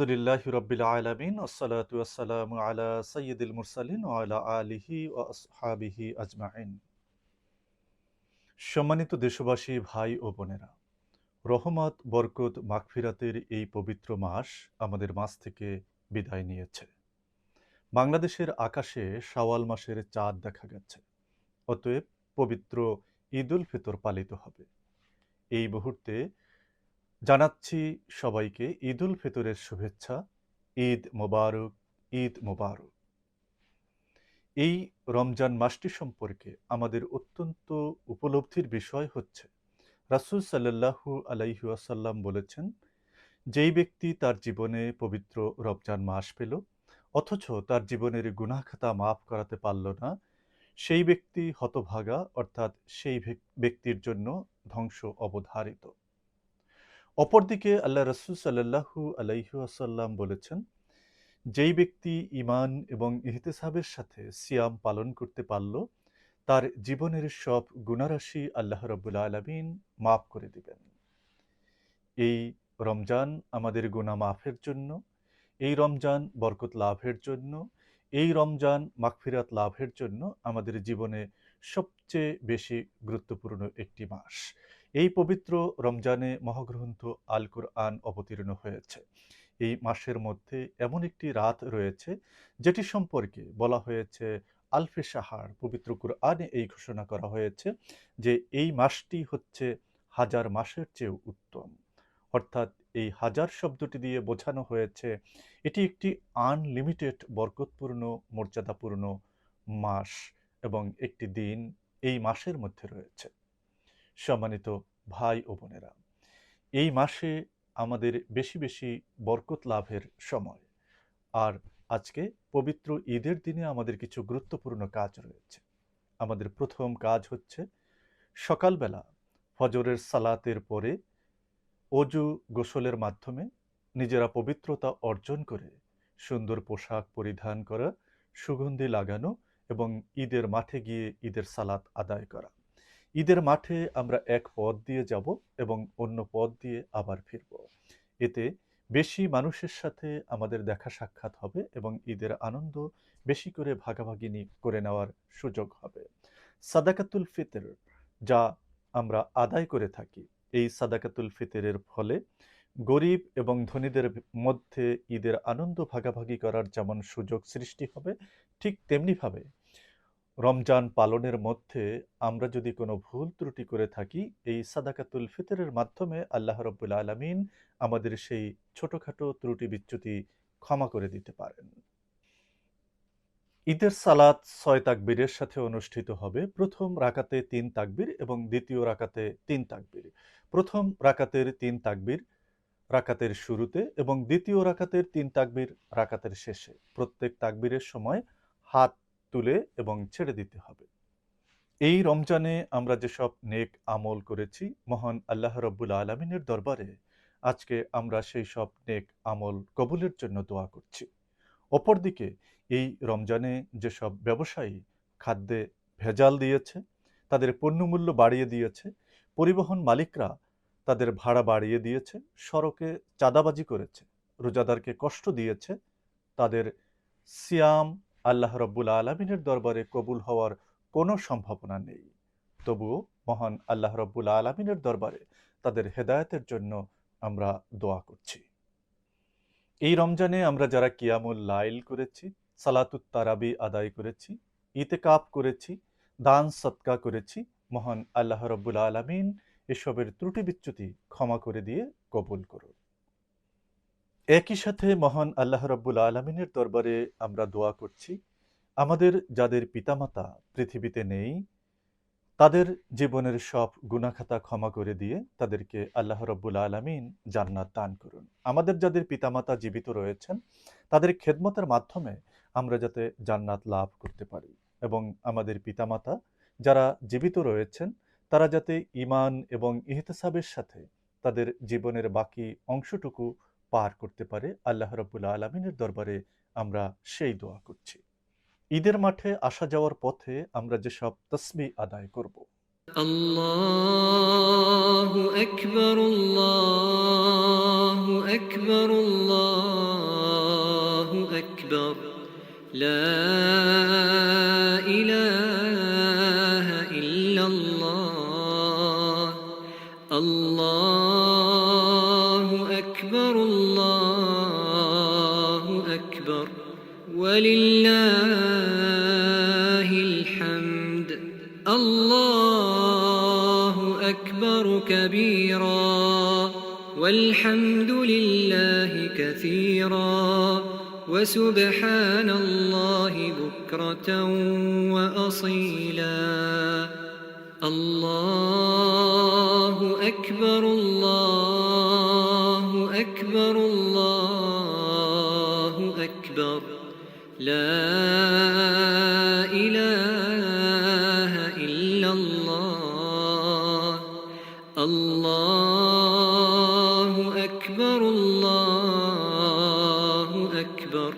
আলহামদুলিল্লাহি রাব্বিল আলামিন ওয়াসসালাতু ওয়াসসালামু আলা সাইয়্যিদিল মুরসালিন ওয়া আলা আলিহি ওয়া আসহাবিহি আজমাইন। সম্মানিত দেশবাসী, ভাই ও বোনেরা, রহমত, বরকত, মাগফিরাতের এই পবিত্র মাস আমাদের মাঝ থেকে বিদায় নিয়েছে। বাংলাদেশের আকাশে শাওয়াল মাসের চাঁদ দেখা গেছে। অতএব পবিত্র ঈদুল ফিতর পালিত হবে। এই মুহূর্তে জানাচ্ছি সবাইকে ঈদুল ফিতরের শুভেচ্ছা। ঈদ মোবারক, ঈদ মোবারক। এই রমজান মাসটি সম্পর্কে আমাদের অত্যন্ত উপলব্ধির বিষয় হচ্ছে, রাসূল সাল্লাল্লাহু আলাইহি ওয়াসাল্লাম বলেছেন, যেই ব্যক্তি তার জীবনে পবিত্র রমজান মাস পেল অথচ তার জীবনের গুনাহ খাতা মাফ করাতে পারল না, সেই ব্যক্তি হতভাগা, অর্থাৎ সেই ব্যক্তির জন্য ধ্বংস অবধারিত। অপরদিকে আল্লাহ রাসূল সাল্লাল্লাহু আলাইহি ওয়াসাল্লাম বলেছেন, যেই ব্যক্তি ঈমান এবং ইহতিসাবের সাথে সিয়াম পালন করতে পারল, তার জীবনের সব গুনাহরাশি আল্লাহ রাব্বুল আলামিন মাফ করে দিবেন। এই রমজান আমাদের গুনাহ মাফের জন্য, এই রমজান বরকত লাভের জন্য, এই রমজান মাগফিরাত লাভের জন্য আমাদের জীবনে সবচেয়ে বেশি গুরুত্বপূর্ণ একটি মাস। এই পবিত্র রমজানে মহাগ্রন্থ আল কুরআন অবতীর্ণ হয়েছে। এই মাসের মধ্যে এমন একটি রাত রয়েছে যেটি সম্পর্কে বলা হয়েছে আলফে সাহার। পবিত্র কুরআনে এই ঘোষণা করা হয়েছে যে এই মাসটি হচ্ছে হাজার মাসের চেয়েও উত্তম। অর্থাৎ এই হাজার শব্দটি দিয়ে বোঝানো হয়েছে এটি একটি আনলিমিটেড বরকতপূর্ণ, মর্যাদাপূর্ণ মাস এবং একটি দিন এই মাসের মধ্যে রয়েছে। সম্মানিত ভাই ও বোনেরা, এই মাসে আমাদের বেশি বেশি বরকত লাভের সময়। আর আজকে পবিত্র ঈদের দিনে আমাদের কিছু গুরুত্বপূর্ণ কাজ রয়েছে। আমাদের প্রথম কাজ হচ্ছে সকালবেলা ফজরের সালাতের পরে অজু গোসলের মাধ্যমে নিজেরা পবিত্রতা অর্জন করে সুন্দর পোশাক পরিধান করা, সুগন্ধি লাগানো এবং ঈদের মাঠে গিয়ে ঈদের সালাত আদায় করা। ঈদের মাঠে আমরা এক পথ দিয়ে যাব এবং অন্য পথ দিয়ে আবার ফিরব। এতে বেশি মানুষের সাথে আমাদের দেখা সাক্ষাৎ হবে এবং ঈদের আনন্দ বেশি করে ভাগাভাগি করে নেওয়ার সুযোগ হবে। সাদাকাতুল ফিতর যা আমরা আদায় করে থাকি, এই সাদাকাতুল ফিতরের ফলে গরিব এবং ধনীদের মধ্যে ঈদের আনন্দ ভাগাভাগি করার যেমন সুযোগ সৃষ্টি হবে, ঠিক তেমনিভাবে রমজান পালনের মধ্যে আমরা যদি কোনো ভুল ত্রুটি করে থাকি, এই সাদাকাতুল ফিতরের মাধ্যমে আল্লাহ রাব্বুল আলামিন আমাদের সেই ছোটখাটো ত্রুটি বিচ্যুতি ক্ষমা করে দিতে পারেন। ঈদের সালাত ৬ তাকবীরের সাথে অনুষ্ঠিত হবে। প্রথম রাকাতে ৩ তাকবীর এবং দ্বিতীয় রাকাতে ৩ তাকবীর। প্রথম রাকাতের ৩ তাকবীর রাকাতের শুরুতে এবং দ্বিতীয় রাকাতের ৩ তাকবীর রাকাতের শেষে। প্রত্যেক তাকবীরের সময় হাত তুলে এবং ছেড়ে দিতে হবে। এই রমজানে আমরা যেসব নেক আমল করেছি, মহান আল্লাহ রাব্বুল আলামিনের দরবারে আজকে আমরা সেই সব নেক আমল কবুলের জন্য দোয়া করছি। অপরদিকে এই রমজানে যেসব ব্যবসায়ী খাদ্যে ভেজাল দিয়েছে, তাদের পণ্যমূল্য বাড়িয়ে দিয়েছে, পরিবহন মালিকরা তাদের ভাড়া বাড়িয়ে দিয়েছে, সড়কে চাঁদাবাজি করেছে, রোজাদারকে কষ্ট দিয়েছে, তাদের সিয়াম আল্লাহ রাব্বুল আলামিনের দরবারে কবুল হওয়ার কোনো সম্ভাবনা নেই। তবুও মহান আল্লাহ রাব্বুল আলামিনের দরবারে তাদের হেদায়েতের জন্য আমরা দোয়া করছি। এই রমজানে আমরা যারা কিয়ামুল লাইল করেছি, সালাতুত তারাবি আদায় করেছি, ইতিকাফ করেছি, দান সদকা করেছি, মহান আল্লাহ রাব্বুল আলামিন এসবের ত্রুটি বিচ্যুতি ক্ষমা করে দিয়ে কবুল করুন। একই সাথে মহান আল্লাহ রাব্বুল আলামিনের দরবারে আমরা দোয়া করছি, আমাদের যাদের পিতামাতা পৃথিবীতে নেই, তাদের জীবনের সব গুনাহ খাতা ক্ষমা করে দিয়ে তাদেরকে আল্লাহ রাব্বুল আলামিন জান্নাত দান করুন। আমাদের যাদের পিতামাতা জীবিত রয়েছেন, তাদের খেদমতের মাধ্যমে আমরা যাতে জান্নাত লাভ করতে পারি এবং আমাদের পিতামাতা যারা জীবিত রয়েছেন, তারা যাতে ঈমান এবং ইহতিসাবের সাথে তাদের জীবনের বাকি অংশটুকু পার করতে পারে, আল্লাহ রাব্বুল আলামিনের দরবারে আমরা সেই দোয়া করছি। ঈদের মাঠে আসা যাওয়ার পথে আমরা যেসব তাসবিহ আদায় করব, الله أكبر الله أكبر الله أكبر لا إله إلا الله الله أكبر الله أكبر ولله الحمد الله أكبر كبيرا والحمد لله كثيرا وسبحان الله بكرة وأصيلا الله أكبر الله أكبر الله أكبر لا إله إلا الله الله أكبر الله أكبر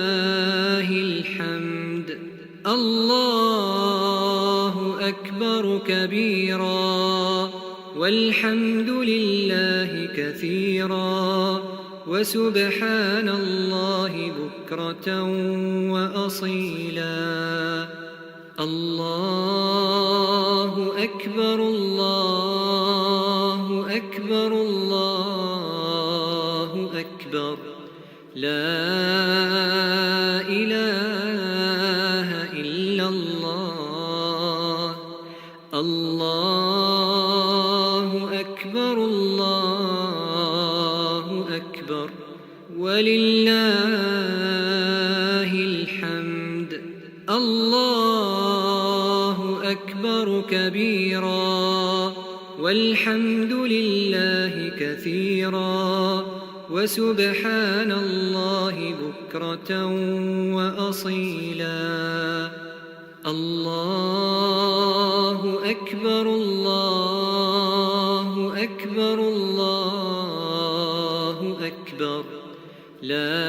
ولله الحمد الله أكبر كبيرا والحمد لله كثيرا وسبحان الله بكرة وأصيلا الله أكبر الله أكبر الله أكبر لا إله إلا الله الله أكبر الله أكبر ولله الحمد الله أكبر كبيرا والحمد لله كثيرا وسبحان الله بكرة وأصيلا الله أكبر الله أكبر الله أكبر لا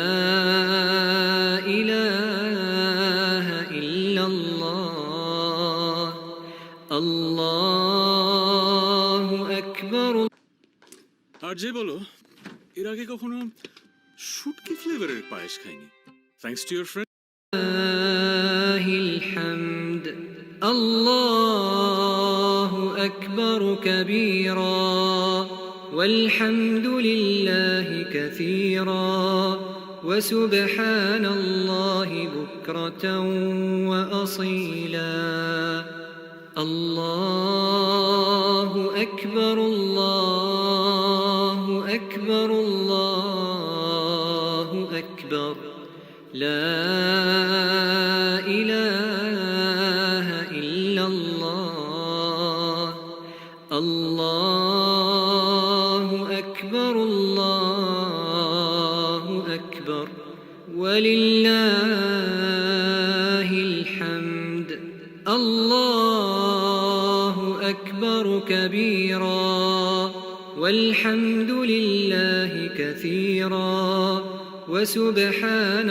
إله إلا الله الله أكبر আর যে বলো এর আগে কখনো শুটকি ফ্লেভারের পায়েস খাইনি থ্যাঙ্কস টু ইওর ফ্রেন্ড لله الحمد الله أكبر كبيرا والحمد لله كثيرا وسبحان الله بكرة وأصيلا الله أكبر الله أكبر الله أكبر لا إله إلا الله الله أكبر الله أكبر ولله الحمد الله أكبر كبيرا والحمد لله كثيرا وسبحان